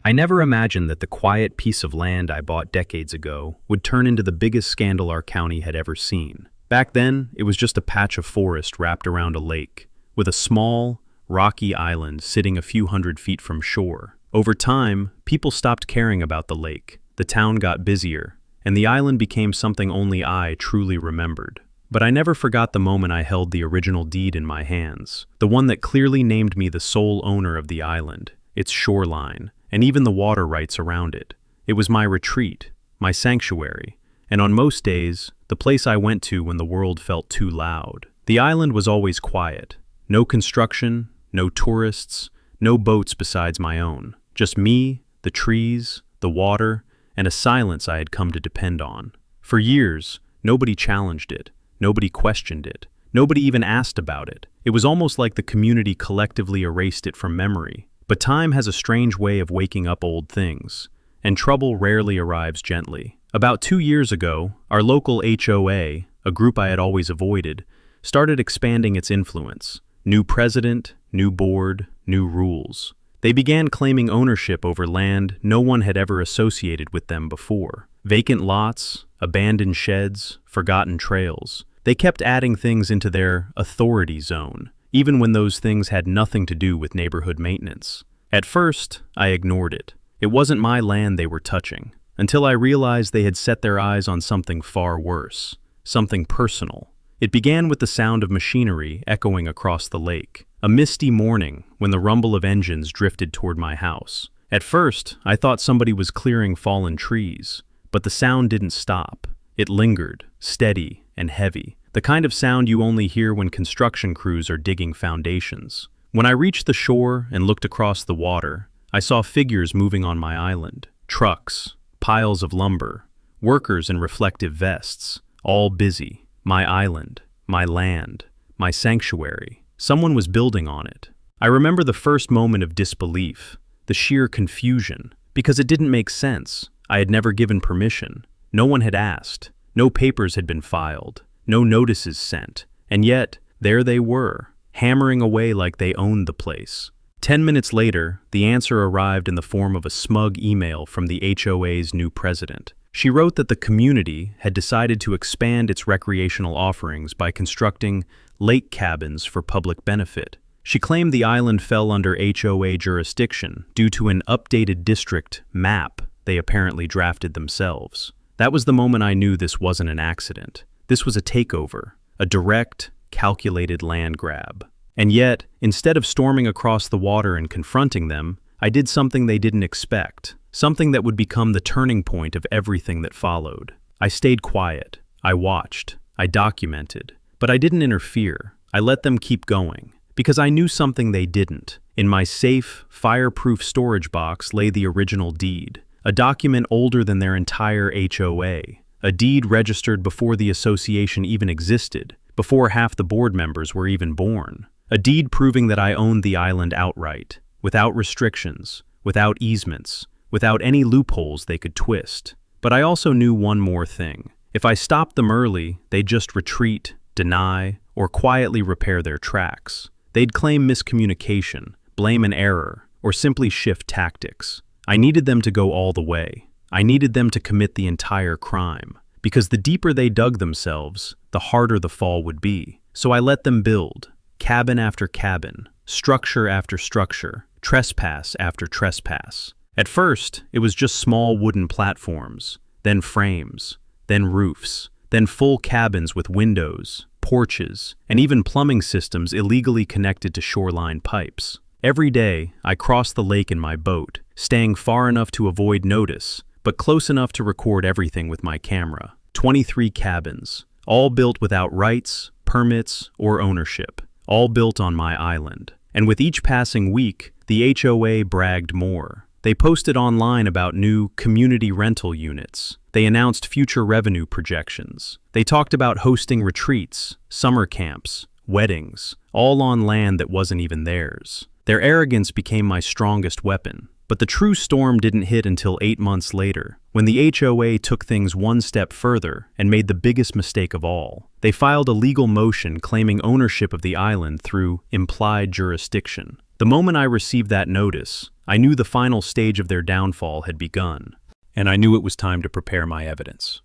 I never imagined that the quiet piece of land I bought decades ago would turn into the biggest scandal our county had ever seen. Back then, it was just a patch of forest wrapped around a lake, with a small, rocky island sitting a few hundred feet from shore. Over time, people stopped caring about the lake, the town got busier, and the island became something only I truly remembered. But I never forgot the moment I held the original deed in my hands, the one that clearly named me the sole owner of the island, its shoreline, and even the water rights around it. It was my retreat, my sanctuary, and on most days, the place I went to when the world felt too loud. The island was always quiet. No construction, no tourists, no boats besides my own. Just me, the trees, the water, and a silence I had come to depend on. For years, nobody challenged it, nobody questioned it, nobody even asked about it. It was almost like the community collectively erased it from memory. But time has a strange way of waking up old things, and trouble rarely arrives gently. About 2 years ago, our local HOA, a group I had always avoided, started expanding its influence. New president, new board, new rules. They began claiming ownership over land no one had ever associated with them before. Vacant lots, abandoned sheds, forgotten trails. They kept adding things into their authority zone, even when those things had nothing to do with neighborhood maintenance. At first, I ignored it. It wasn't my land they were touching, until I realized they had set their eyes on something far worse, something personal. It began with the sound of machinery echoing across the lake. A misty morning when the rumble of engines drifted toward my house. At first, I thought somebody was clearing fallen trees, but the sound didn't stop. It lingered, steady and heavy, the kind of sound you only hear when construction crews are digging foundations. When I reached the shore and looked across the water, I saw figures moving on my island. Trucks, piles of lumber, workers in reflective vests, all busy. My island, my land, my sanctuary. Someone was building on it. I remember the first moment of disbelief, the sheer confusion, because it didn't make sense. I had never given permission. No one had asked. No papers had been filed. No notices sent. And yet, there they were, hammering away like they owned the place. 10 minutes later, the answer arrived in the form of a smug email from the HOA's new president. She wrote that the community had decided to expand its recreational offerings by constructing lake cabins for public benefit. She claimed the island fell under HOA jurisdiction due to an updated district map they apparently drafted themselves. That was the moment I knew this wasn't an accident. This was a takeover, a direct, calculated land grab. And yet, instead of storming across the water and confronting them, I did something they didn't expect, something that would become the turning point of everything that followed. I stayed quiet. I watched. I documented. But I didn't interfere. I let them keep going, because I knew something they didn't. In my safe, fireproof storage box lay the original deed, a document older than their entire HOA, a deed registered before the association even existed, before half the board members were even born. A deed proving that I owned the island outright, without restrictions, without easements, without any loopholes they could twist. But I also knew one more thing. If I stopped them early, they'd just retreat, deny, or quietly repair their tracks. They'd claim miscommunication, blame an error, or simply shift tactics. I needed them to go all the way. I needed them to commit the entire crime, because the deeper they dug themselves, the harder the fall would be. So I let them build, cabin after cabin, structure after structure, trespass after trespass. At first, it was just small wooden platforms, then frames, then roofs, then full cabins with windows, porches, and even plumbing systems illegally connected to shoreline pipes. Every day, I crossed the lake in my boat, staying far enough to avoid notice, but close enough to record everything with my camera. 23 cabins, all built without rights, permits, or ownership, all built on my island. And with each passing week, the HOA bragged more. They posted online about new community rental units. They announced future revenue projections. They talked about hosting retreats, summer camps, weddings, all on land that wasn't even theirs. Their arrogance became my strongest weapon. But the true storm didn't hit until 8 months later, when the HOA took things one step further and made the biggest mistake of all. They filed a legal motion claiming ownership of the island through implied jurisdiction. The moment I received that notice, I knew the final stage of their downfall had begun, and I knew it was time to prepare my evidence.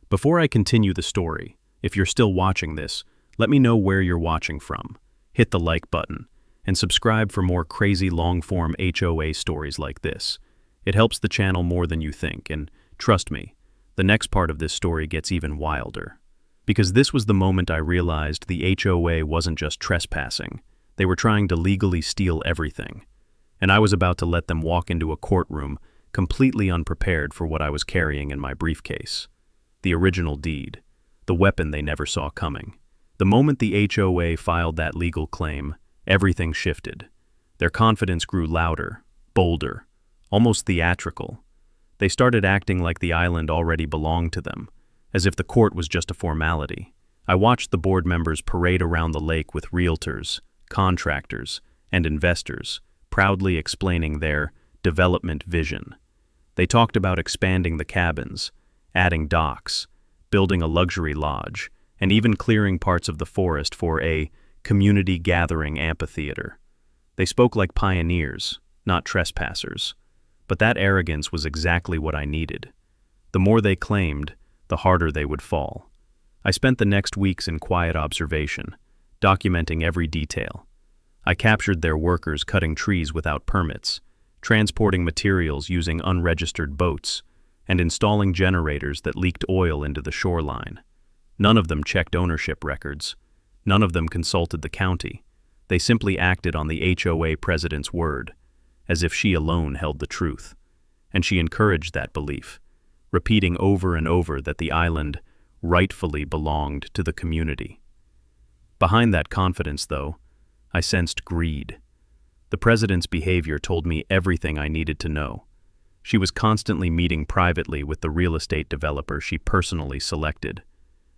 Before I continue the story, if you're still watching this, let me know where you're watching from. Hit the like button, and subscribe for more crazy long-form HOA stories like this. It helps the channel more than you think, and trust me, the next part of this story gets even wilder. Because this was the moment I realized the HOA wasn't just trespassing. They were trying to legally steal everything. And I was about to let them walk into a courtroom completely unprepared for what I was carrying in my briefcase. The original deed. The weapon they never saw coming. The moment the HOA filed that legal claim, everything shifted. Their confidence grew louder, bolder, almost theatrical. They started acting like the island already belonged to them, as if the court was just a formality. I watched the board members parade around the lake with realtors, contractors, and investors, proudly explaining their development vision. They talked about expanding the cabins, adding docks, building a luxury lodge, and even clearing parts of the forest for a community gathering amphitheater. They spoke like pioneers, not trespassers. But that arrogance was exactly what I needed. The more they claimed, the harder they would fall. I spent the next weeks in quiet observation, documenting every detail. I captured their workers cutting trees without permits, transporting materials using unregistered boats, and installing generators that leaked oil into the shoreline. None of them checked ownership records. None of them consulted the county. They simply acted on the HOA president's word, as if she alone held the truth. And she encouraged that belief, repeating over and over that the island rightfully belonged to the community. Behind that confidence, though, I sensed greed. The president's behavior told me everything I needed to know. She was constantly meeting privately with the real estate developer she personally selected.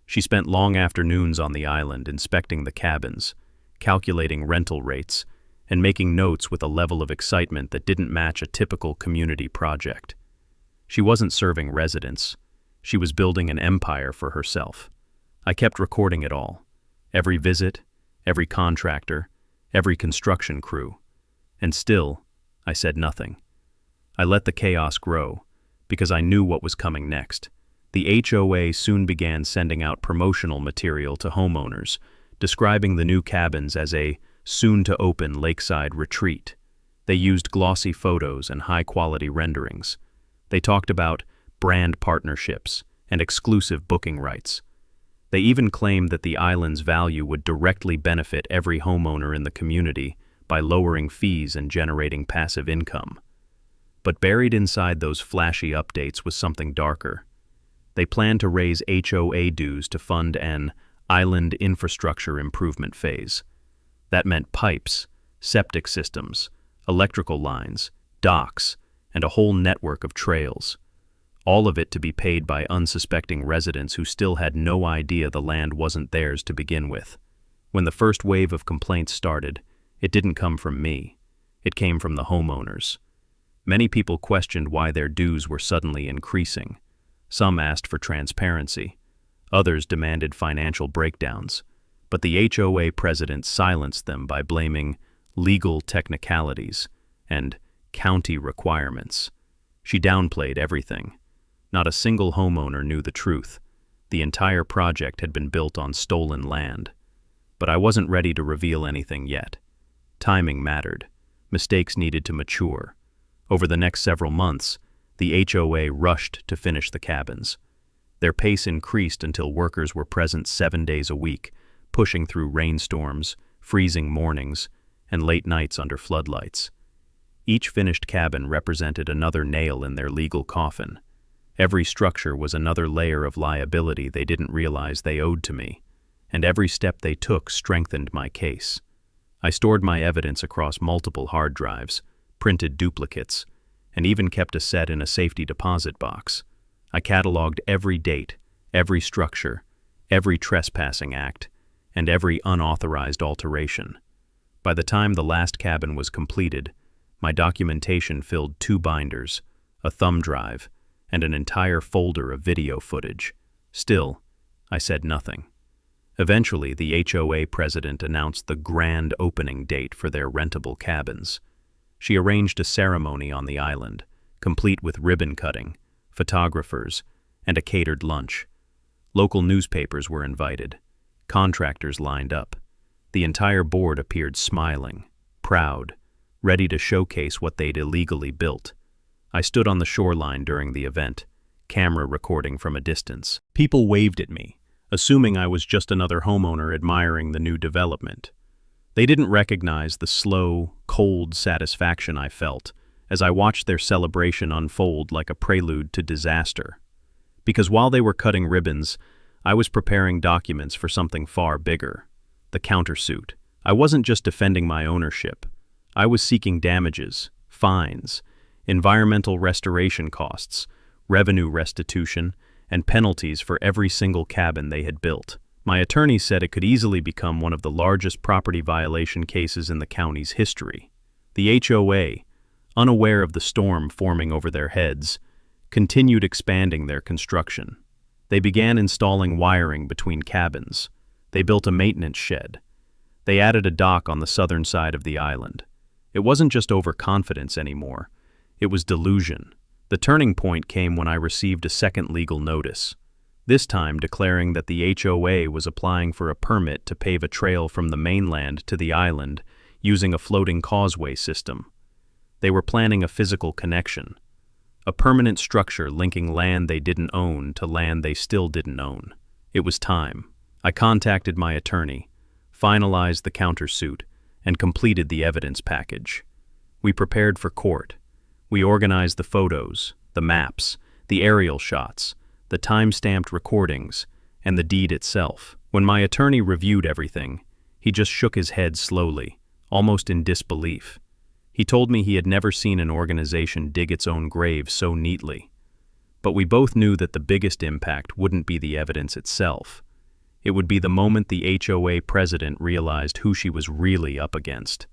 She spent long afternoons on the island inspecting the cabins, calculating rental rates, and making notes with a level of excitement that didn't match a typical community project. She wasn't serving residents. She was building an empire for herself. I kept recording it all. Every visit, every contractor, every construction crew. And still, I said nothing. I let the chaos grow, because I knew what was coming next. The HOA soon began sending out promotional material to homeowners, describing the new cabins as a soon-to-open lakeside retreat. They used glossy photos and high-quality renderings. They talked about brand partnerships and exclusive booking rights. They even claimed that the island's value would directly benefit every homeowner in the community by lowering fees and generating passive income. But buried inside those flashy updates was something darker. They planned to raise HOA dues to fund an island infrastructure improvement phase. That meant pipes, septic systems, electrical lines, docks, and a whole network of trails. All of it to be paid by unsuspecting residents who still had no idea the land wasn't theirs to begin with. When the first wave of complaints started, it didn't come from me. It came from the homeowners. Many people questioned why their dues were suddenly increasing. Some asked for transparency. Others demanded financial breakdowns. But the HOA president silenced them by blaming legal technicalities and county requirements. She downplayed everything. Not a single homeowner knew the truth. The entire project had been built on stolen land. But I wasn't ready to reveal anything yet. Timing mattered. Mistakes needed to mature. Over the next several months, the HOA rushed to finish the cabins. Their pace increased until workers were present 7 days a week, pushing through rainstorms, freezing mornings, and late nights under floodlights. Each finished cabin represented another nail in their legal coffin. Every structure was another layer of liability they didn't realize they owed to me, and every step they took strengthened my case. I stored my evidence across multiple hard drives, printed duplicates, and even kept a set in a safety deposit box. I cataloged every date, every structure, every trespassing act, and every unauthorized alteration. By the time the last cabin was completed, my documentation filled 2 binders, a thumb drive, and an entire folder of video footage. Still, I said nothing. Eventually, the HOA president announced the grand opening date for their rentable cabins. She arranged a ceremony on the island, complete with ribbon cutting, photographers, and a catered lunch. Local newspapers were invited. Contractors lined up. The entire board appeared smiling, proud, ready to showcase what they'd illegally built. I stood on the shoreline during the event, camera recording from a distance. People waved at me, assuming I was just another homeowner admiring the new development. They didn't recognize the slow, cold satisfaction I felt as I watched their celebration unfold like a prelude to disaster. Because while they were cutting ribbons, I was preparing documents for something far bigger, the countersuit. I wasn't just defending my ownership. I was seeking damages, fines, environmental restoration costs, revenue restitution, and penalties for every single cabin they had built. My attorney said it could easily become one of the largest property violation cases in the county's history. The HOA, unaware of the storm forming over their heads, continued expanding their construction. They began installing wiring between cabins. They built a maintenance shed. They added a dock on the southern side of the island. It wasn't just overconfidence anymore. It was delusion. The turning point came when I received a second legal notice, this time declaring that the HOA was applying for a permit to pave a trail from the mainland to the island using a floating causeway system. They were planning a physical connection, a permanent structure linking land they didn't own to land they still didn't own. It was time. I contacted my attorney, finalized the countersuit, and completed the evidence package. We prepared for court. We organized the photos, the maps, the aerial shots, the time-stamped recordings, and the deed itself. When my attorney reviewed everything, he just shook his head slowly, almost in disbelief. He told me he had never seen an organization dig its own grave so neatly. But we both knew that the biggest impact wouldn't be the evidence itself. It would be the moment the HOA president realized who she was really up against.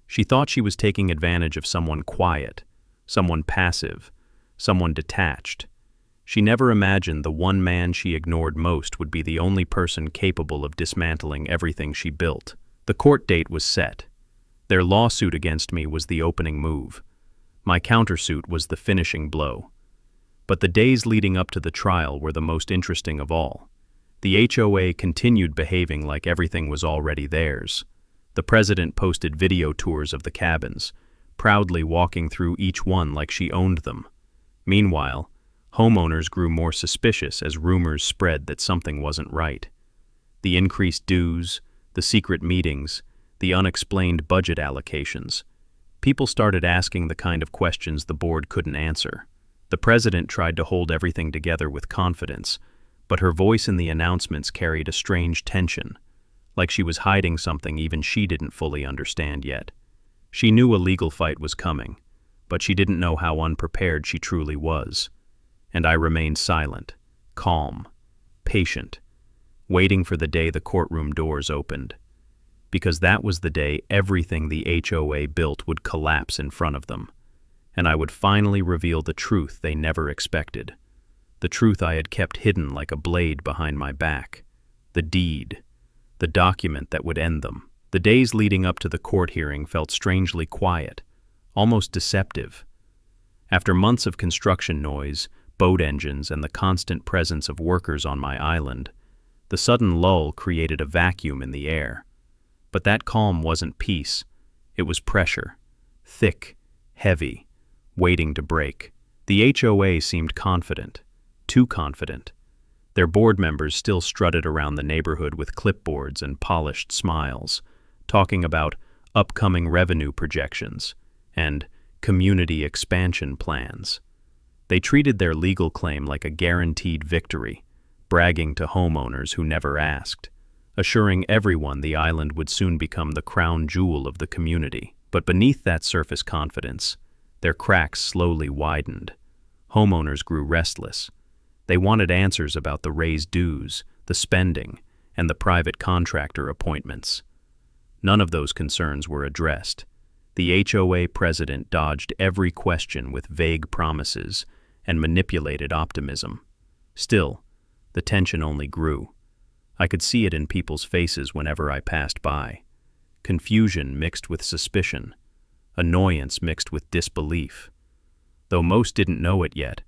She thought she was taking advantage of someone quiet, someone passive, someone detached. She never imagined the one man she ignored most would be the only person capable of dismantling everything she built. The court date was set. Their lawsuit against me was the opening move. My countersuit was the finishing blow. But the days leading up to the trial were the most interesting of all. The HOA continued behaving like everything was already theirs. The president posted video tours of the cabins, proudly walking through each one like she owned them. Meanwhile, homeowners grew more suspicious as rumors spread that something wasn't right. The increased dues, the secret meetings, the unexplained budget allocations. People started asking the kind of questions the board couldn't answer. The president tried to hold everything together with confidence, but her voice in the announcements carried a strange tension, like she was hiding something even she didn't fully understand yet. She knew a legal fight was coming, but she didn't know how unprepared she truly was. And I remained silent, calm, patient, waiting for the day the courtroom doors opened. Because that was the day everything the HOA built would collapse in front of them, and I would finally reveal the truth they never expected. The truth I had kept hidden like a blade behind my back. The deed. The document that would end them. The days leading up to the court hearing felt strangely quiet, almost deceptive. After months of construction noise, boat engines, and the constant presence of workers on my island, the sudden lull created a vacuum in the air. But that calm wasn't peace. It was pressure. Thick, heavy, waiting to break. The HOA seemed confident. Too confident. Their board members still strutted around the neighborhood with clipboards and polished smiles, talking about upcoming revenue projections and community expansion plans. They treated their legal claim like a guaranteed victory, bragging to homeowners who never asked, assuring everyone the island would soon become the crown jewel of the community. But beneath that surface confidence, their cracks slowly widened. Homeowners grew restless. They wanted answers about the raised dues, the spending, and the private contractor appointments. None of those concerns were addressed. The HOA president dodged every question with vague promises and manipulated optimism. Still, the tension only grew. I could see it in people's faces whenever I passed by. Confusion mixed with suspicion, annoyance mixed with disbelief. Though most didn't know it yet,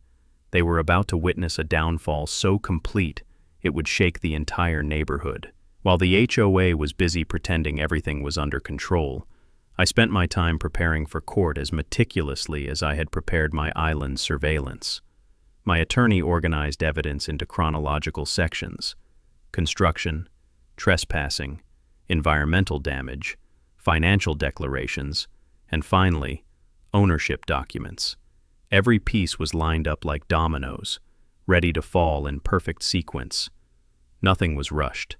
they were about to witness a downfall so complete it would shake the entire neighborhood. While the HOA was busy pretending everything was under control, I spent my time preparing for court as meticulously as I had prepared my island surveillance. My attorney organized evidence into chronological sections: construction, trespassing, environmental damage, financial declarations, and finally, ownership documents. Every piece was lined up like dominoes, ready to fall in perfect sequence. Nothing was rushed.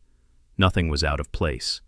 Nothing was out of place.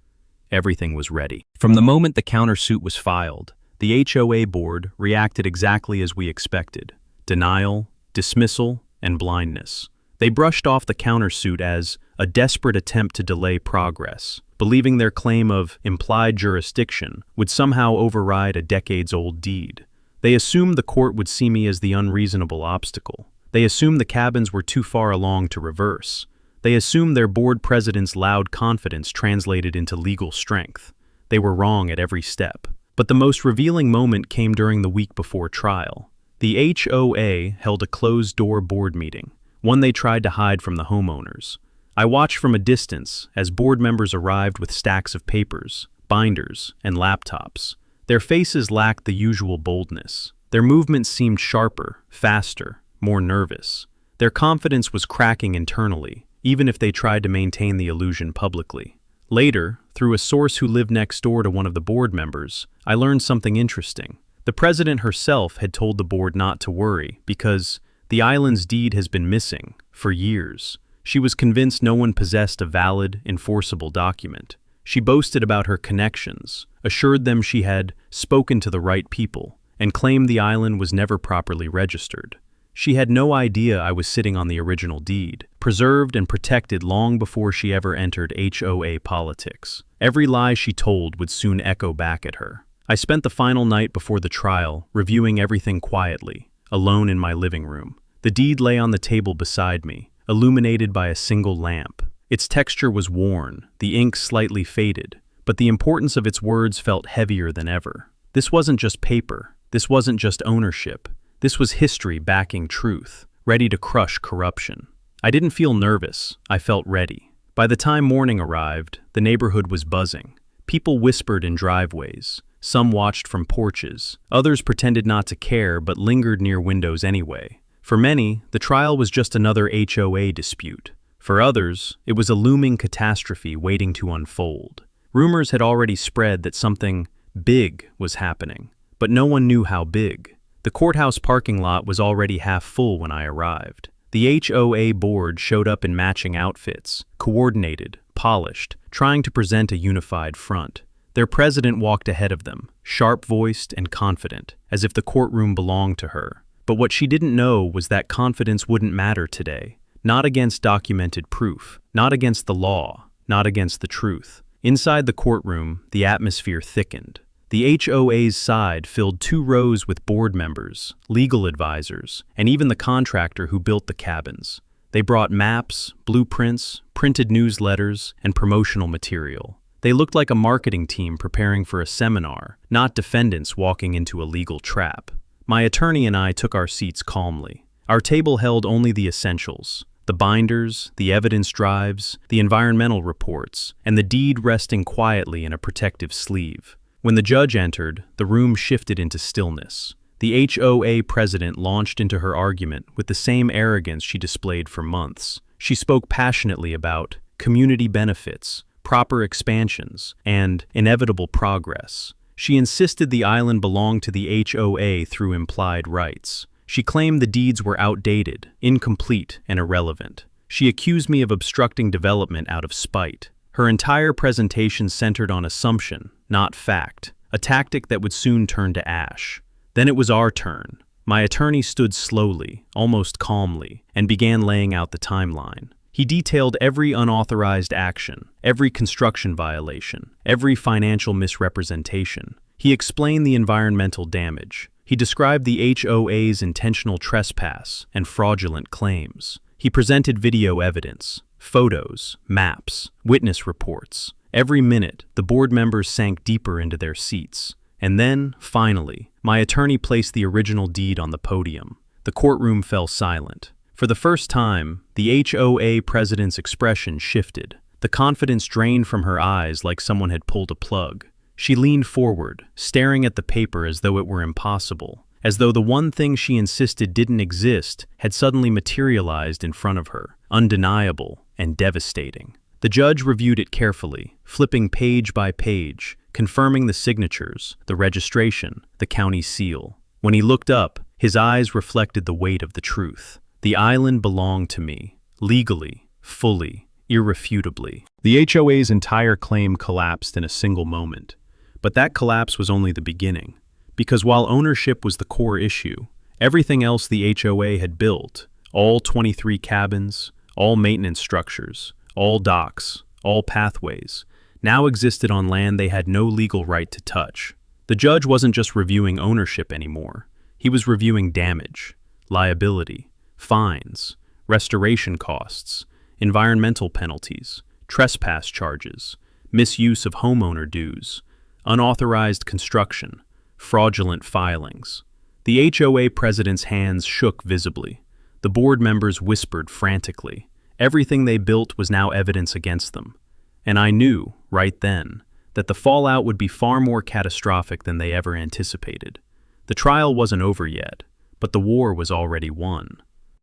Everything was ready. From the moment the countersuit was filed, the HOA board reacted exactly as we expected: denial, dismissal, and blindness. They brushed off the countersuit as a desperate attempt to delay progress, believing their claim of implied jurisdiction would somehow override a decades-old deed. They assumed the court would see me as the unreasonable obstacle. They assumed the cabins were too far along to reverse. They assumed their board president's loud confidence translated into legal strength. They were wrong at every step. But the most revealing moment came during the week before trial. The HOA held a closed-door board meeting, one they tried to hide from the homeowners. I watched from a distance as board members arrived with stacks of papers, binders, and laptops. Their faces lacked the usual boldness. Their movements seemed sharper, faster, more nervous. Their confidence was cracking internally, even if they tried to maintain the illusion publicly. Later, through a source who lived next door to one of the board members, I learned something interesting. The president herself had told the board not to worry because the island's deed has been missing for years. She was convinced no one possessed a valid, enforceable document. She boasted about her connections, assured them she had spoken to the right people, and claimed the island was never properly registered. She had no idea I was sitting on the original deed, preserved and protected long before she ever entered HOA politics. Every lie she told would soon echo back at her. I spent the final night before the trial, reviewing everything quietly, alone in my living room. The deed lay on the table beside me, illuminated by a single lamp. Its texture was worn, the ink slightly faded, but the importance of its words felt heavier than ever. This wasn't just paper. This wasn't just ownership. This was history backing truth, ready to crush corruption. I didn't feel nervous. I felt ready. By the time morning arrived, the neighborhood was buzzing. People whispered in driveways. Some watched from porches. Others pretended not to care but lingered near windows anyway. For many, the trial was just another HOA dispute. For others, it was a looming catastrophe waiting to unfold. Rumors had already spread that something big was happening, but no one knew how big. The courthouse parking lot was already half full when I arrived. The HOA board showed up in matching outfits, coordinated, polished, trying to present a unified front. Their president walked ahead of them, sharp-voiced and confident, as if the courtroom belonged to her. But what she didn't know was that confidence wouldn't matter today. Not against documented proof, not against the law, not against the truth. Inside the courtroom, the atmosphere thickened. The HOA's side filled 2 rows with board members, legal advisors, and even the contractor who built the cabins. They brought maps, blueprints, printed newsletters, and promotional material. They looked like a marketing team preparing for a seminar, not defendants walking into a legal trap. My attorney and I took our seats calmly. Our table held only the essentials: the binders, the evidence drives, the environmental reports, and the deed resting quietly in a protective sleeve. When the judge entered, the room shifted into stillness. The HOA president launched into her argument with the same arrogance she displayed for months. She spoke passionately about community benefits, proper expansions, and inevitable progress. She insisted the island belonged to the HOA through implied rights. She claimed the deeds were outdated, incomplete, and irrelevant. She accused me of obstructing development out of spite. Her entire presentation centered on assumption, not fact, a tactic that would soon turn to ash. Then it was our turn. My attorney stood slowly, almost calmly, and began laying out the timeline. He detailed every unauthorized action, every construction violation, every financial misrepresentation. He explained the environmental damage. He described the HOA's intentional trespass and fraudulent claims. He presented video evidence, Photos, maps, witness reports. Every minute, the board members sank deeper into their seats. And then, finally, my attorney placed the original deed on the podium. The courtroom fell silent. For the first time, the HOA president's expression shifted. The confidence drained from her eyes like someone had pulled a plug. She leaned forward, staring at the paper as though it were impossible, as though the one thing she insisted didn't exist had suddenly materialized in front of her, undeniable and devastating. The judge reviewed it carefully, flipping page by page, confirming the signatures, the registration, the county seal. When he looked up, his eyes reflected the weight of the truth. The island belonged to me, legally, fully, irrefutably. The HOA's entire claim collapsed in a single moment. But that collapse was only the beginning, because while ownership was the core issue, everything else the HOA had built, all 23 cabins, all maintenance structures, all docks, all pathways, now existed on land they had no legal right to touch. The judge wasn't just reviewing ownership anymore. He was reviewing damage, liability, fines, restoration costs, environmental penalties, trespass charges, misuse of homeowner dues, unauthorized construction, fraudulent filings. The HOA president's hands shook visibly. The board members whispered frantically. Everything they built was now evidence against them. And I knew, right then, that the fallout would be far more catastrophic than they ever anticipated. The trial wasn't over yet, but the war was already won.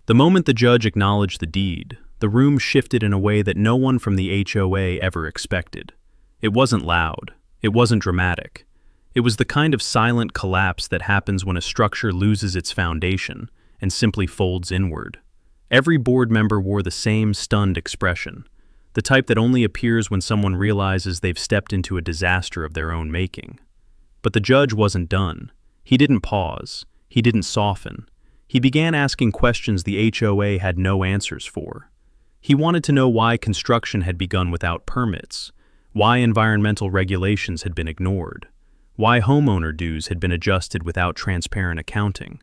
The moment the judge acknowledged the deed, the room shifted in a way that no one from the HOA ever expected. It wasn't loud. It wasn't dramatic. It was the kind of silent collapse that happens when a structure loses its foundation and simply folds inward. Every board member wore the same stunned expression, the type that only appears when someone realizes they've stepped into a disaster of their own making. But the judge wasn't done. He didn't pause. He didn't soften. He began asking questions the HOA had no answers for. He wanted to know why construction had begun without permits, why environmental regulations had been ignored, why homeowner dues had been adjusted without transparent accounting,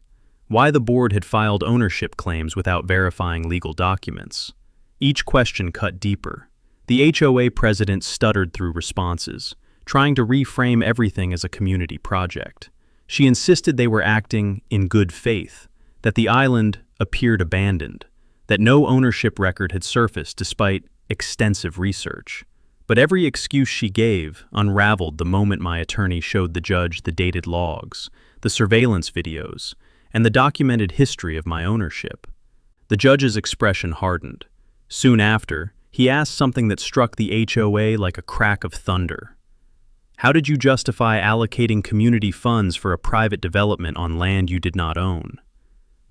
why the board had filed ownership claims without verifying legal documents. Each question cut deeper. The HOA president stuttered through responses, trying to reframe everything as a community project. She insisted they were acting in good faith, that the island appeared abandoned, that no ownership record had surfaced despite extensive research. But every excuse she gave unraveled the moment my attorney showed the judge the dated logs, the surveillance videos, and the documented history of my ownership. The judge's expression hardened. Soon after, he asked something that struck the HOA like a crack of thunder. How did you justify allocating community funds for a private development on land you did not own?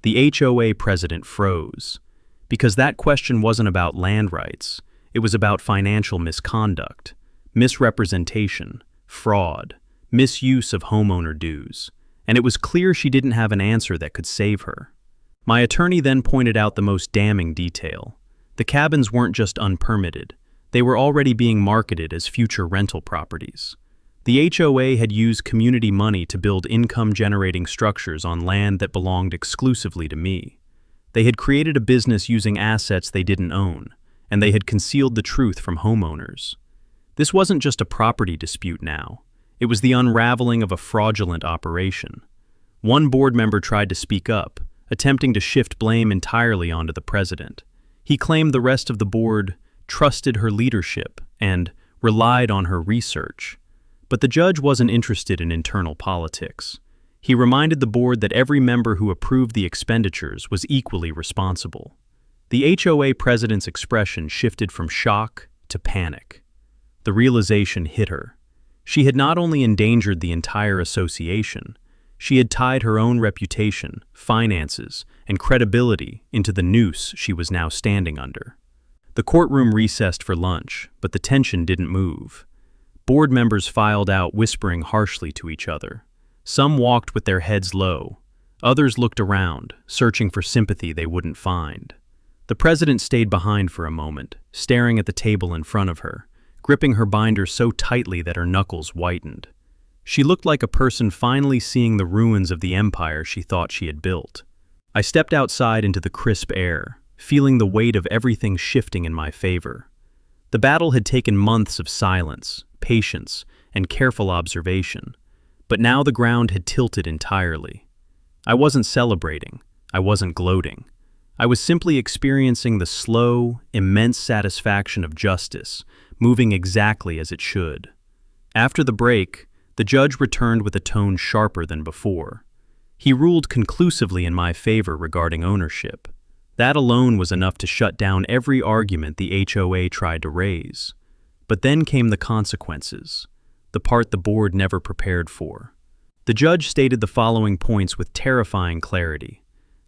The HOA president froze, because that question wasn't about land rights. It was about financial misconduct, misrepresentation, fraud, misuse of homeowner dues, and it was clear she didn't have an answer that could save her. My attorney then pointed out the most damning detail. The cabins weren't just unpermitted. They were already being marketed as future rental properties. The HOA had used community money to build income-generating structures on land that belonged exclusively to me. They had created a business using assets they didn't own, and they had concealed the truth from homeowners. This wasn't just a property dispute now. It was the unraveling of a fraudulent operation. One board member tried to speak up, attempting to shift blame entirely onto the president. He claimed the rest of the board trusted her leadership and relied on her research. But the judge wasn't interested in internal politics. He reminded the board that every member who approved the expenditures was equally responsible. The HOA president's expression shifted from shock to panic. The realization hit her. She had not only endangered the entire association, she had tied her own reputation, finances, and credibility into the noose she was now standing under. The courtroom recessed for lunch, but the tension didn't move. Board members filed out, whispering harshly to each other. Some walked with their heads low. Others looked around, searching for sympathy they wouldn't find. The president stayed behind for a moment, staring at the table in front of her, gripping her binder so tightly that her knuckles whitened. She looked like a person finally seeing the ruins of the empire she thought she had built. I stepped outside into the crisp air, feeling the weight of everything shifting in my favor. The battle had taken months of silence, patience, and careful observation, but now the ground had tilted entirely. I wasn't celebrating, I wasn't gloating. I was simply experiencing the slow, immense satisfaction of justice, moving exactly as it should. After the break, the judge returned with a tone sharper than before. He ruled conclusively in my favor regarding ownership. That alone was enough to shut down every argument the HOA tried to raise. But then came the consequences, the part the board never prepared for. The judge stated the following points with terrifying clarity.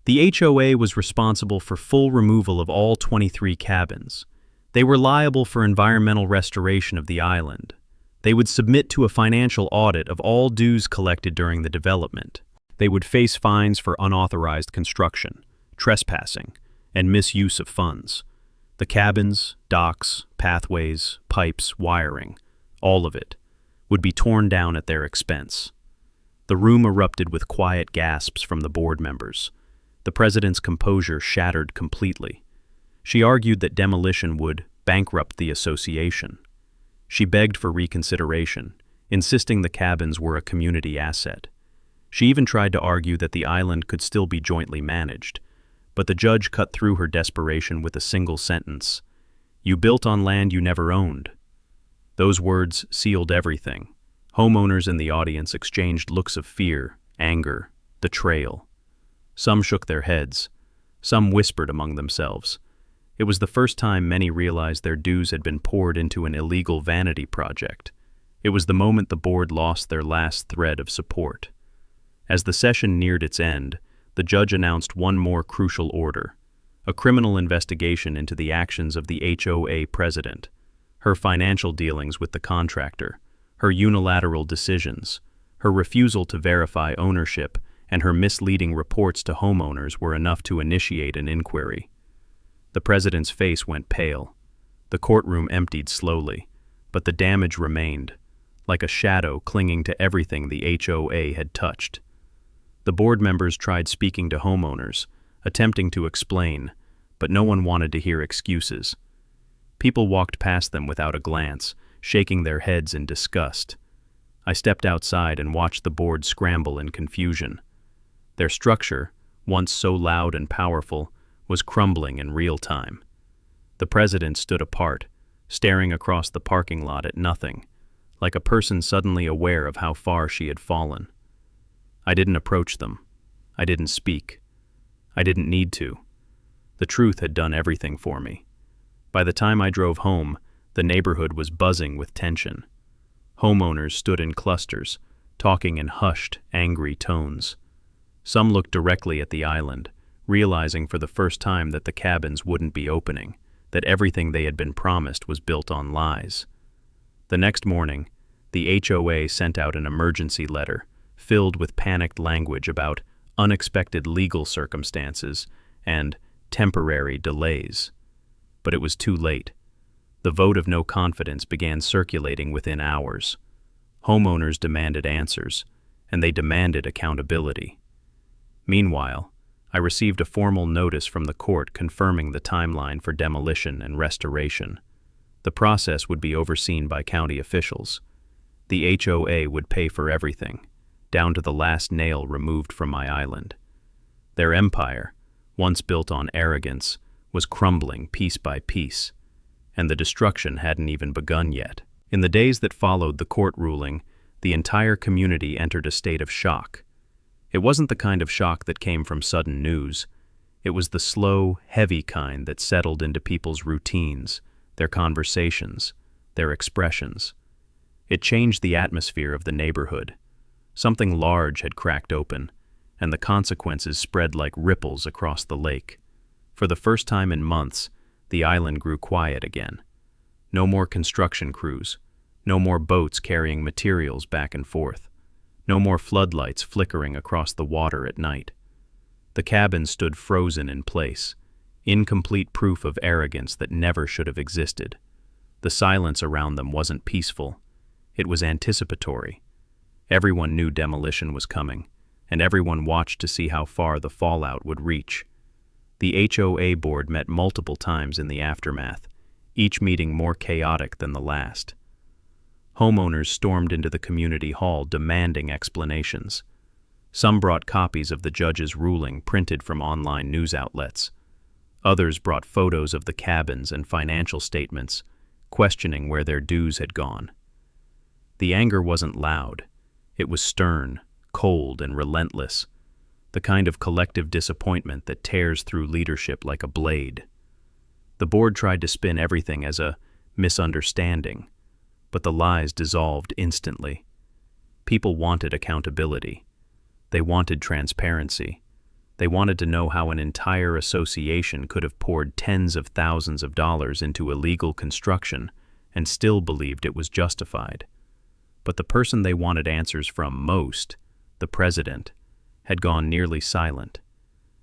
The HOA was responsible for full removal of all 23 cabins. They were liable for environmental restoration of the island. They would submit to a financial audit of all dues collected during the development. They would face fines for unauthorized construction, trespassing, and misuse of funds. The cabins, docks, pathways, pipes, wiring, all of it, would be torn down at their expense. The room erupted with quiet gasps from the board members. The president's composure shattered completely. She argued that demolition would bankrupt the association. She begged for reconsideration, insisting the cabins were a community asset. She even tried to argue that the island could still be jointly managed, but the judge cut through her desperation with a single sentence. "You built on land you never owned." Those words sealed everything. Homeowners in the audience exchanged looks of fear, anger, betrayal. Some shook their heads. Some whispered among themselves. It was the first time many realized their dues had been poured into an illegal vanity project. It was the moment the board lost their last thread of support. As the session neared its end, the judge announced one more crucial order: a criminal investigation into the actions of the HOA president, her financial dealings with the contractor, her unilateral decisions, her refusal to verify ownership, and her misleading reports to homeowners were enough to initiate an inquiry. The president's face went pale. The courtroom emptied slowly, but the damage remained, like a shadow clinging to everything the HOA had touched. The board members tried speaking to homeowners, attempting to explain, but no one wanted to hear excuses. People walked past them without a glance, shaking their heads in disgust. I stepped outside and watched the board scramble in confusion. Their structure, once so loud and powerful, was crumbling in real time. The president stood apart, staring across the parking lot at nothing, like a person suddenly aware of how far she had fallen. I didn't approach them. I didn't speak. I didn't need to. The truth had done everything for me. By the time I drove home, the neighborhood was buzzing with tension. Homeowners stood in clusters, talking in hushed, angry tones. Some looked directly at the island, realizing for the first time that the cabins wouldn't be opening, that everything they had been promised was built on lies. The next morning, the HOA sent out an emergency letter, filled with panicked language about unexpected legal circumstances and temporary delays. But it was too late. The vote of no confidence began circulating within hours. Homeowners demanded answers, and they demanded accountability. Meanwhile, I received a formal notice from the court confirming the timeline for demolition and restoration. The process would be overseen by county officials. The HOA would pay for everything, down to the last nail removed from my island. Their empire, once built on arrogance, was crumbling piece by piece, and the destruction hadn't even begun yet. In the days that followed the court ruling, the entire community entered a state of shock. It wasn't the kind of shock that came from sudden news. It was the slow, heavy kind that settled into people's routines, their conversations, their expressions. It changed the atmosphere of the neighborhood. Something large had cracked open, and the consequences spread like ripples across the lake. For the first time in months, the island grew quiet again. No more construction crews, no more boats carrying materials back and forth, no more floodlights flickering across the water at night. The cabins stood frozen in place, incomplete proof of arrogance that never should have existed. The silence around them wasn't peaceful. It was anticipatory. Everyone knew demolition was coming, and everyone watched to see how far the fallout would reach. The HOA board met multiple times in the aftermath, each meeting more chaotic than the last. Homeowners stormed into the community hall demanding explanations. Some brought copies of the judge's ruling printed from online news outlets. Others brought photos of the cabins and financial statements, questioning where their dues had gone. The anger wasn't loud. It was stern, cold, and relentless, the kind of collective disappointment that tears through leadership like a blade. The board tried to spin everything as a misunderstanding, but the lies dissolved instantly. People wanted accountability. They wanted transparency. They wanted to know how an entire association could have poured tens of thousands of dollars into illegal construction and still believed it was justified. But the person they wanted answers from most, the president, had gone nearly silent.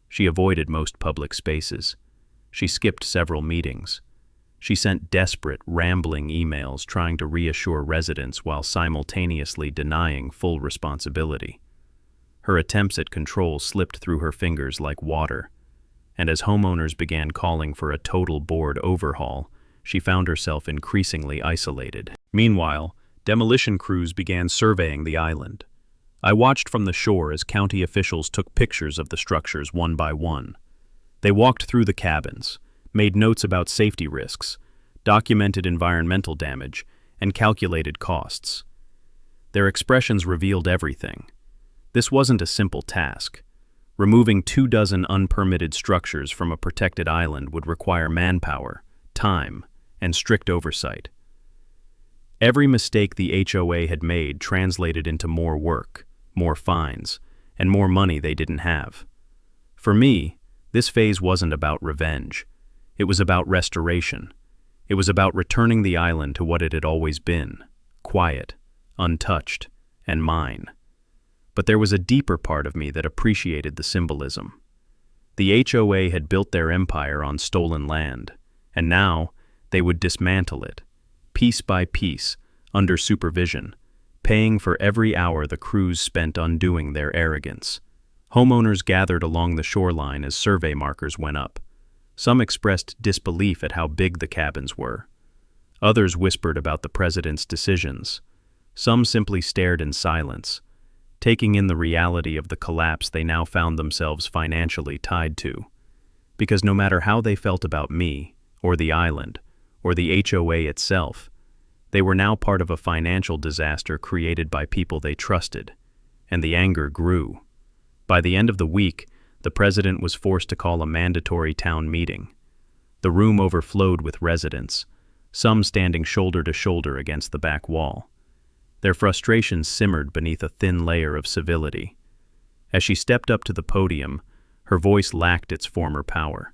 She avoided most public spaces. She skipped several meetings. She sent desperate, rambling emails trying to reassure residents while simultaneously denying full responsibility. Her attempts at control slipped through her fingers like water, and as homeowners began calling for a total board overhaul, she found herself increasingly isolated. Meanwhile, demolition crews began surveying the island. I watched from the shore as county officials took pictures of the structures one by one. They walked through the cabins, made notes about safety risks, documented environmental damage, and calculated costs. Their expressions revealed everything. This wasn't a simple task. Removing 24 unpermitted structures from a protected island would require manpower, time, and strict oversight. Every mistake the HOA had made translated into more work, more fines, and more money they didn't have. For me, this phase wasn't about revenge. It was about restoration. It was about returning the island to what it had always been, quiet, untouched, and mine. But there was a deeper part of me that appreciated the symbolism. The HOA had built their empire on stolen land, and now they would dismantle it, piece by piece, under supervision, paying for every hour the crews spent undoing their arrogance. Homeowners gathered along the shoreline as survey markers went up. Some expressed disbelief at how big the cabins were. Others whispered about the president's decisions. Some simply stared in silence, taking in the reality of the collapse they now found themselves financially tied to. Because no matter how they felt about me, or the island, or the HOA itself, they were now part of a financial disaster created by people they trusted, and the anger grew. By the end of the week, the president was forced to call a mandatory town meeting. The room overflowed with residents, some standing shoulder to shoulder against the back wall. Their frustration simmered beneath a thin layer of civility. As she stepped up to the podium, her voice lacked its former power.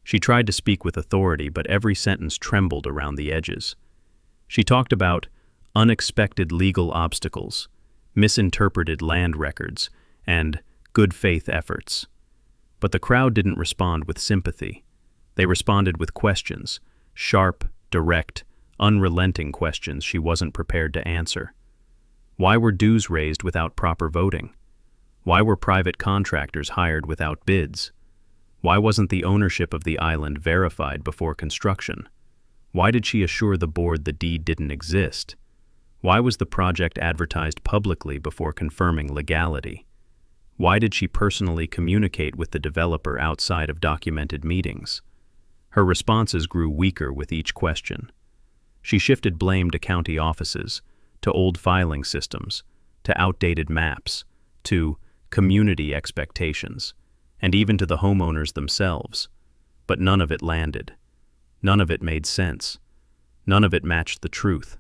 She tried to speak with authority, but every sentence trembled around the edges. She talked about unexpected legal obstacles, misinterpreted land records, and good faith efforts. But the crowd didn't respond with sympathy. They responded with questions, sharp, direct, unrelenting questions she wasn't prepared to answer. Why were dues raised without proper voting? Why were private contractors hired without bids? Why wasn't the ownership of the island verified before construction? Why did she assure the board the deed didn't exist? Why was the project advertised publicly before confirming legality? Why did she personally communicate with the developer outside of documented meetings? Her responses grew weaker with each question. She shifted blame to county offices, to old filing systems, to outdated maps, to community expectations, and even to the homeowners themselves. But none of it landed. None of it made sense. None of it matched the truth.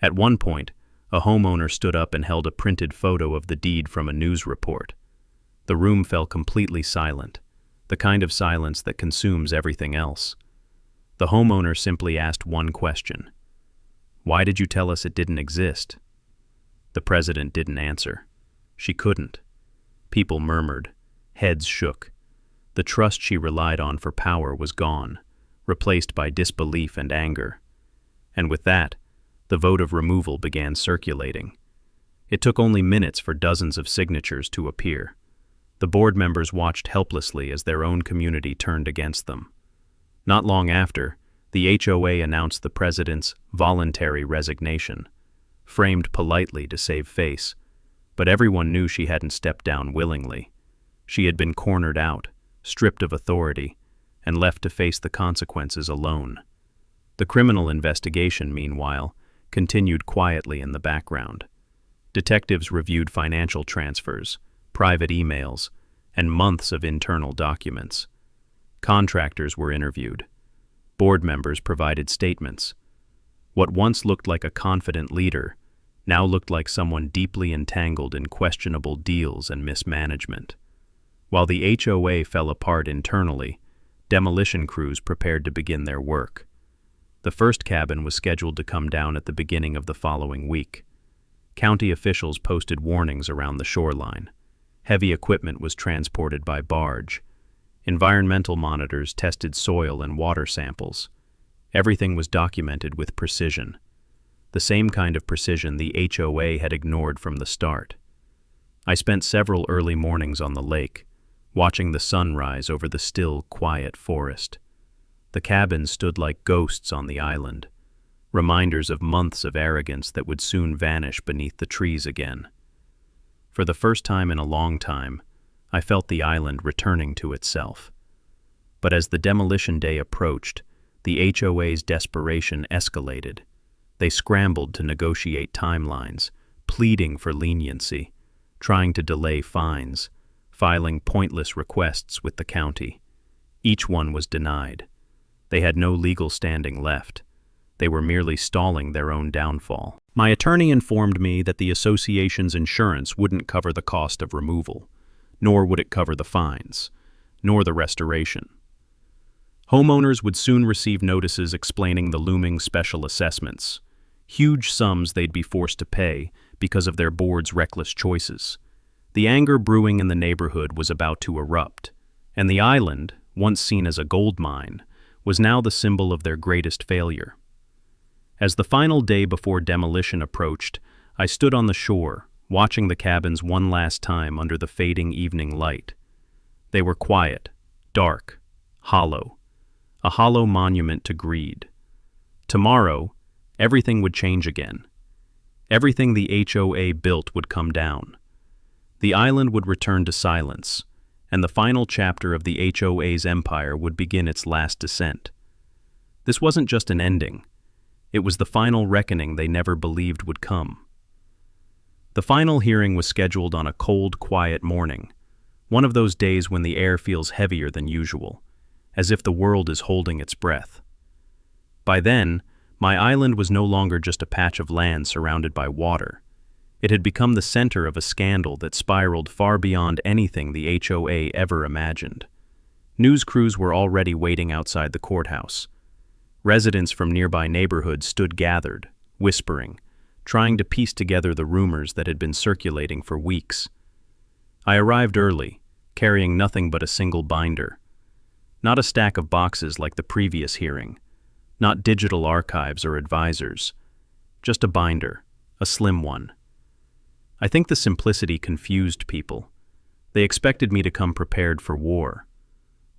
At one point, a homeowner stood up and held a printed photo of the deed from a news report. The room fell completely silent, the kind of silence that consumes everything else. The homeowner simply asked one question. Why did you tell us it didn't exist? The president didn't answer. She couldn't. People murmured. Heads shook. The trust she relied on for power was gone, replaced by disbelief and anger. And with that, the vote of removal began circulating. It took only minutes for dozens of signatures to appear. The board members watched helplessly as their own community turned against them. Not long after, the HOA announced the president's voluntary resignation, framed politely to save face, but everyone knew she hadn't stepped down willingly. She had been cornered out, stripped of authority, and left to face the consequences alone. The criminal investigation, meanwhile, continued quietly in the background. Detectives reviewed financial transfers, private emails, and months of internal documents. Contractors were interviewed. Board members provided statements. What once looked like a confident leader now looked like someone deeply entangled in questionable deals and mismanagement. While the HOA fell apart internally, demolition crews prepared to begin their work. The first cabin was scheduled to come down at the beginning of the following week. County officials posted warnings around the shoreline. Heavy equipment was transported by barge. Environmental monitors tested soil and water samples. Everything was documented with precision. The same kind of precision the HOA had ignored from the start. I spent several early mornings on the lake, watching the sun rise over the still, quiet forest. The cabins stood like ghosts on the island, reminders of months of arrogance that would soon vanish beneath the trees again. For the first time in a long time, I felt the island returning to itself. But as the demolition day approached, the HOA's desperation escalated. They scrambled to negotiate timelines, pleading for leniency, trying to delay fines, filing pointless requests with the county. Each one was denied. They had no legal standing left. They were merely stalling their own downfall. My attorney informed me that the association's insurance wouldn't cover the cost of removal, nor would it cover the fines, nor the restoration. Homeowners would soon receive notices explaining the looming special assessments, huge sums they'd be forced to pay because of their board's reckless choices. The anger brewing in the neighborhood was about to erupt, and the island, once seen as a gold mine, was now the symbol of their greatest failure. As the final day before demolition approached, I stood on the shore, watching the cabins one last time under the fading evening light. They were quiet, dark, hollow, a hollow monument to greed. Tomorrow, everything would change again. Everything the HOA built would come down. The island would return to silence, and the final chapter of the HOA's empire would begin its last descent. This wasn't just an ending. It was the final reckoning they never believed would come. The final hearing was scheduled on a cold, quiet morning, one of those days when the air feels heavier than usual, as if the world is holding its breath. By then, my island was no longer just a patch of land surrounded by water. It had become the center of a scandal that spiraled far beyond anything the HOA ever imagined. News crews were already waiting outside the courthouse. Residents from nearby neighborhoods stood gathered, whispering, trying to piece together the rumors that had been circulating for weeks. I arrived early, carrying nothing but a single binder. Not a stack of boxes like the previous hearing, not digital archives or advisors, just a binder, a slim one. I think the simplicity confused people. They expected me to come prepared for war.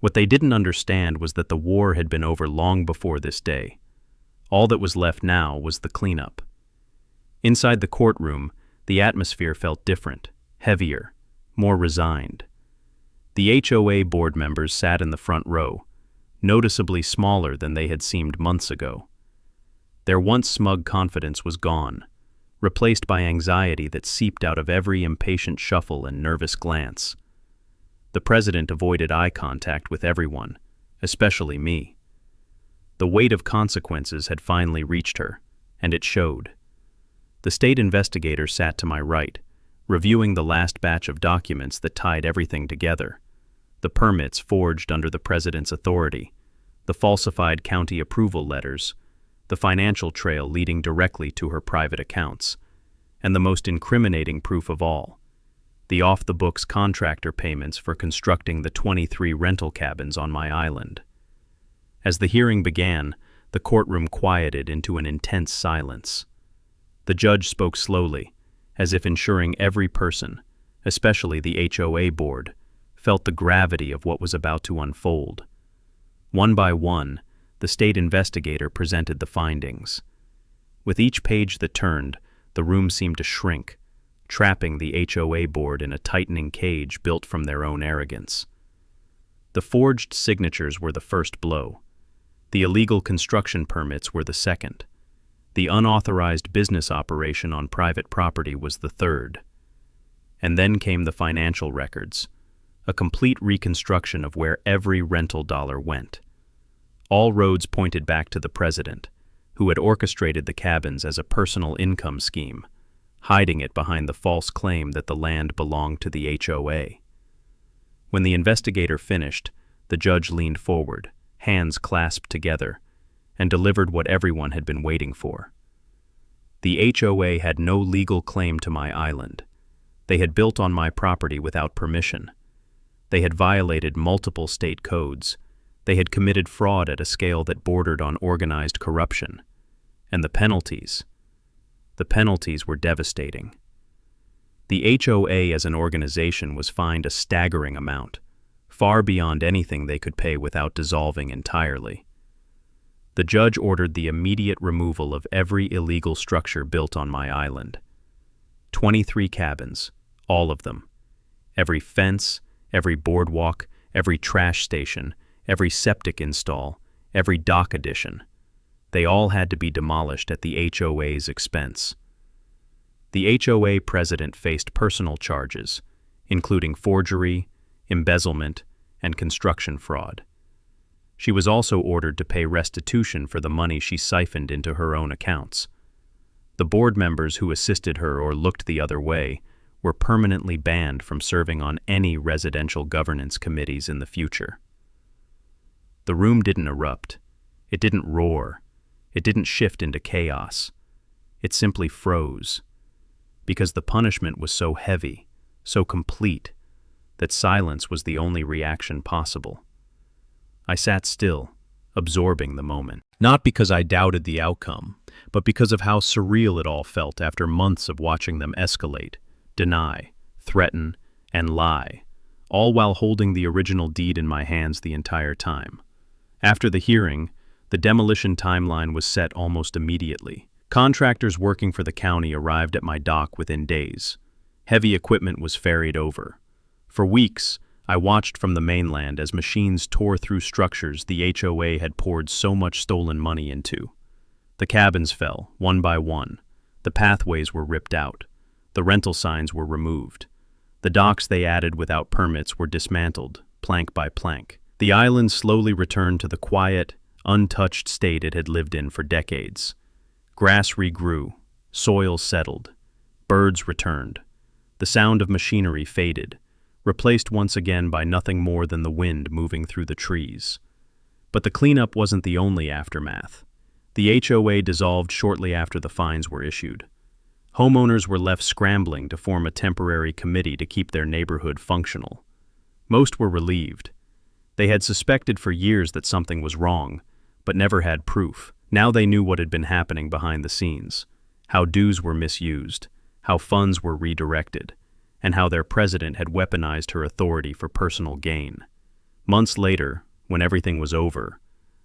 What they didn't understand was that the war had been over long before this day. All that was left now was the cleanup. Inside the courtroom, the atmosphere felt different, heavier, more resigned. The HOA board members sat in the front row, noticeably smaller than they had seemed months ago. Their once smug confidence was gone, replaced by anxiety that seeped out of every impatient shuffle and nervous glance. The president avoided eye contact with everyone, especially me. The weight of consequences had finally reached her, and it showed. The state investigator sat to my right, reviewing the last batch of documents that tied everything together. The permits forged under the president's authority, the falsified county approval letters, the financial trail leading directly to her private accounts, and the most incriminating proof of all, the off-the-books contractor payments for constructing the 23 rental cabins on my island. As the hearing began, the courtroom quieted into an intense silence. The judge spoke slowly, as if ensuring every person, especially the HOA board, felt the gravity of what was about to unfold. One by one, the state investigator presented the findings. With each page that turned, the room seemed to shrink, trapping the HOA board in a tightening cage built from their own arrogance. The forged signatures were the first blow. The illegal construction permits were the second. The unauthorized business operation on private property was the third. And then came the financial records, a complete reconstruction of where every rental dollar went. All roads pointed back to the president, who had orchestrated the cabins as a personal income scheme, hiding it behind the false claim that the land belonged to the HOA. When the investigator finished, the judge leaned forward, hands clasped together, and delivered what everyone had been waiting for. The HOA had no legal claim to my island. They had built on my property without permission. They had violated multiple state codes. They had committed fraud at a scale that bordered on organized corruption. And the penalties were devastating. The HOA as an organization was fined a staggering amount, far beyond anything they could pay without dissolving entirely. The judge ordered the immediate removal of every illegal structure built on my island. 23 cabins, all of them. Every fence, every boardwalk, every trash station, every septic install, every dock addition. They all had to be demolished at the HOA's expense. The HOA president faced personal charges, including forgery, embezzlement, and construction fraud. She was also ordered to pay restitution for the money she siphoned into her own accounts. The board members who assisted her or looked the other way were permanently banned from serving on any residential governance committees in the future. The room didn't erupt. It didn't roar. It didn't shift into chaos. It simply froze, because the punishment was so heavy, so complete, that silence was the only reaction possible. I sat still, absorbing the moment. Not because I doubted the outcome, but because of how surreal it all felt after months of watching them escalate, deny, threaten, and lie, all while holding the original deed in my hands the entire time. After the hearing, the demolition timeline was set almost immediately. Contractors working for the county arrived at my dock within days. Heavy equipment was ferried over. For weeks, I watched from the mainland as machines tore through structures the HOA had poured so much stolen money into. The cabins fell, one by one. The pathways were ripped out. The rental signs were removed. The docks they added without permits were dismantled, plank by plank. The island slowly returned to the quiet, untouched state it had lived in for decades. Grass regrew, soil settled, birds returned. The sound of machinery faded, replaced once again by nothing more than the wind moving through the trees. But the cleanup wasn't the only aftermath. The HOA dissolved shortly after the fines were issued. Homeowners were left scrambling to form a temporary committee to keep their neighborhood functional. Most were relieved. They had suspected for years that something was wrong, but never had proof. Now they knew what had been happening behind the scenes, how dues were misused, how funds were redirected, and how their president had weaponized her authority for personal gain. Months later, when everything was over,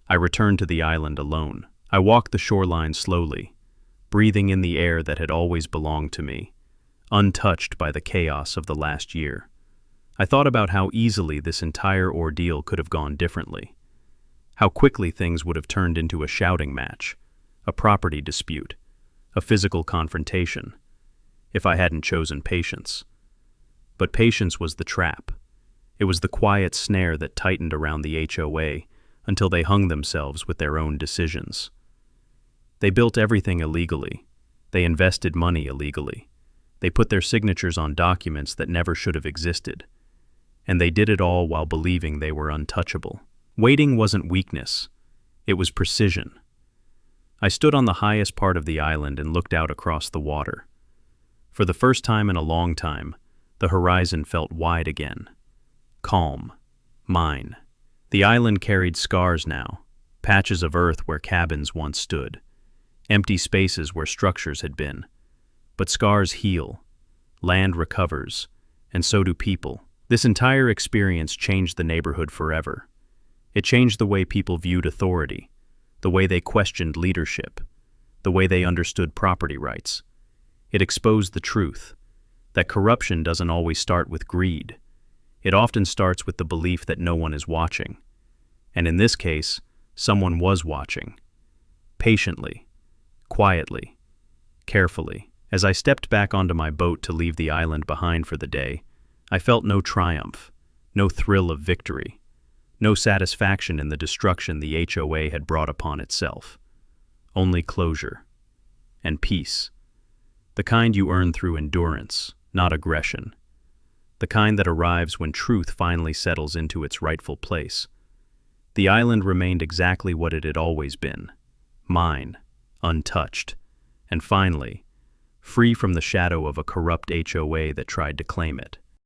I returned to the island alone. I walked the shoreline slowly, breathing in the air that had always belonged to me, untouched by the chaos of the last year. I thought about how easily this entire ordeal could have gone differently. How quickly things would have turned into a shouting match, a property dispute, a physical confrontation, if I hadn't chosen patience. But patience was the trap. It was the quiet snare that tightened around the HOA until they hung themselves with their own decisions. They built everything illegally. They invested money illegally. They put their signatures on documents that never should have existed. And they did it all while believing they were untouchable. Waiting wasn't weakness. It was precision. I stood on the highest part of the island and looked out across the water. For the first time in a long time, the horizon felt wide again. Calm. Mine. The island carried scars now, patches of earth where cabins once stood, empty spaces where structures had been. But scars heal. Land recovers, and so do people, This entire experience changed the neighborhood forever. It changed the way people viewed authority, the way they questioned leadership, the way they understood property rights. It exposed the truth, that corruption doesn't always start with greed. It often starts with the belief that no one is watching. And in this case, someone was watching. Patiently, quietly, carefully. As I stepped back onto my boat to leave the island behind for the day, I felt no triumph, no thrill of victory, no satisfaction in the destruction the HOA had brought upon itself. Only closure and peace, the kind you earn through endurance, not aggression, the kind that arrives when truth finally settles into its rightful place. The island remained exactly what it had always been, mine, untouched, and finally, free from the shadow of a corrupt HOA that tried to claim it.